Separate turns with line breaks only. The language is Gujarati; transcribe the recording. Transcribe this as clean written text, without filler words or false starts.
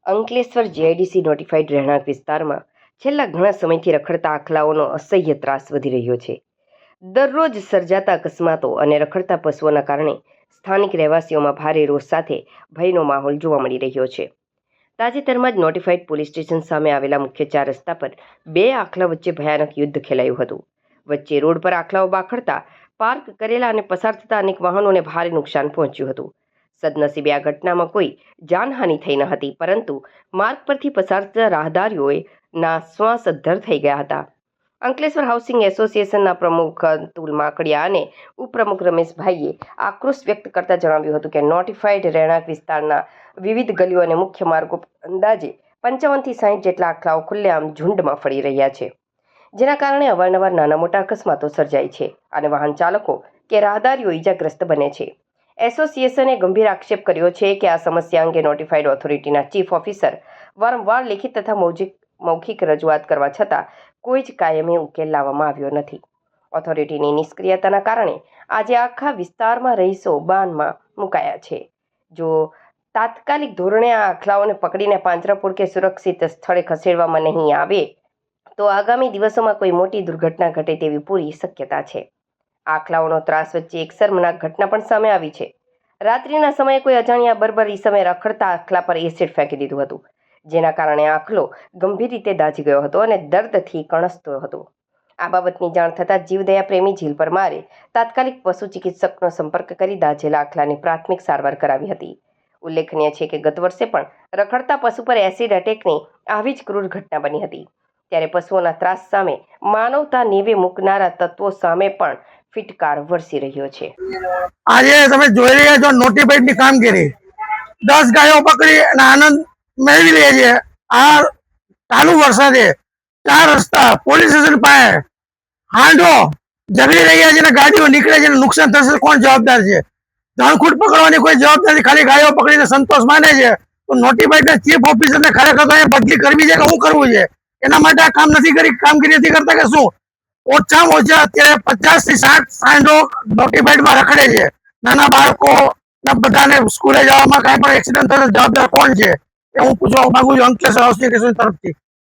અંકલેશ્વર જીઆઈડીસી નોટિફાઈડ રહેણાંક વિસ્તારમાં છેલ્લા ઘણા સમયથી રખડતા આખલાઓનો અસહ્ય ત્રાસ વધી રહ્યો છે. દરરોજ સર્જાતા અકસ્માતો અને રખડતા પશુઓના કારણે સ્થાનિક રહેવાસીઓમાં ભારે રોષ સાથે ભયનો માહોલ જોવા મળી રહ્યો છે. તાજેતરમાં જ નોટિફાઈડ પોલીસ સ્ટેશન સામે આવેલા મુખ્ય 4 રસ્તા પર 2 આખલા વચ્ચે ભયાનક યુદ્ધ ખેલાયું હતું. વચ્ચે રોડ પર આખલાઓ બાખડતા પાર્ક કરેલા અને પસાર થતા અનેક વાહનોને ભારે નુકસાન પહોંચ્યું હતું. સદનસીબે આ ઘટનામાં કોઈ જાનહાનિ થઈ ન હતી, પરંતુ માર્ગ પરથી પસાર થતા રાહદારીઓના શ્વાસ અદ્ધર થઈ ગયા હતા. અંકલેશ્વર હાઉસિંગ એસોસિએશનના પ્રમુખ અતુલ માકડિયા અને ઉપપ્રમુખ રમેશભાઈએ આક્રોશ વ્યક્ત કરતા જણાવ્યું હતું કે નોટિફાઈડ રહેણાંક વિસ્તારના વિવિધ ગલીઓ અને મુખ્ય માર્ગો પર અંદાજે 55 થી 60 જેટલા આખલાઓ ખુલ્લેઆમ ઝુંડમાં ફરી રહ્યા છે, જેના કારણે અવારનવાર નાના મોટા અકસ્માતો સર્જાય છે અને વાહન ચાલકો કે રાહદારીઓ ઈજાગ્રસ્ત બને છે. એસોસિએશને ગંભીર આક્ષેપ કર્યો છે કે આ સમસ્યા અંગે નોટિફાઈડ ઓથોરિટીના ચીફ ઓફિસર વારંવાર લેખિત તથા મૌખિક રજૂઆત કરવા છતાં કોઈ જ કાયમી ઉકેલ લાવવામાં આવ્યો નથી. ઓથોરિટીની નિષ્ક્રિયતાના કારણે આજે આખા વિસ્તારમાં રહીશો બાનમાં મુકાયા છે. જો તાત્કાલિક ધોરણે આ આખલાઓને પકડીને પાંજરાપોળ કે સુરક્ષિત સ્થળે ખસેડવામાં નહીં આવે તો આગામી દિવસોમાં કોઈ મોટી દુર્ઘટના ઘટે તેવી પૂરી શક્યતા છે. આખલાઓનો ત્રાસ વચ્ચે એક શર્મનાક ઘટના પણ સામે આવી છે. રાત્રિના સમયે કોઈ અજાણ્યા બર્બર ઈસમે રખડતા આખલા પર એસિડ ફેંકી દીધું હતું, જેના કારણે આખલો ગંભીર રીતે દાઝી ગયો હતો અને દર્દથી કણસતો હતો. આ બાબતની જાણ થતાં જીવદયા પ્રેમી ઝીલ પરમારે તાત્કાલિક પશુ ચિકિત્સકનો સંપર્ક કરી દાઝેલા આખલાની પ્રાથમિક સારવાર કરાવી હતી. ઉલ્લેખનીય છે કે ગત વર્ષે પણ રખડતા પશુ પર એસિડ એટેકની આવી જ ક્રૂર ઘટના બની હતી. ત્યારે પશુઓના ત્રાસ સામે માનવતા નેવે મૂકનારા તત્વો સામે પણ ફિટકાર વરસી રહ્યો છે.
આજે તમે જોઈ રહ્યા છો નોટિફાઈડ ની કામગીરી. 10 ગાયો પકડી અને આનંદ મેળવી લે છે. આ ચાલુ વરસાદે 4 રસ્તા પોલીસ સ્ટેશન પાસે હાંડો જમી રહ્યા છે અને ગાડીઓ નીકળે છે, નુકસાન થશે કોણ જવાબદાર છે? ધણખૂટ પકડવાની કોઈ જવાબદારી, ખાલી ગાયો પકડીને સંતોષ માને છે. તો નોટિફાઈડ ના ચીફ ઓફિસરને ખરેખર તો બદલી કરવી છે કે શું કરવું છે? એના માટે આ કામ નથી કરી, કામગીરી નથી કરતા કે શું? ઓછામાં ઓછા અત્યારે 50 થી 60 સાંડો નોટિફાઈડમાં રખડે છે. નાના બાળકો બધાને સ્કૂલે જવામાં કાંઈ પણ એક્સિડન્ટ થશે જવાબદાર કોણ છે એ હું પૂછવા માંગુ છું અંકલેશ્વર હાઉસિંગ એસોસિએશન તરફથી.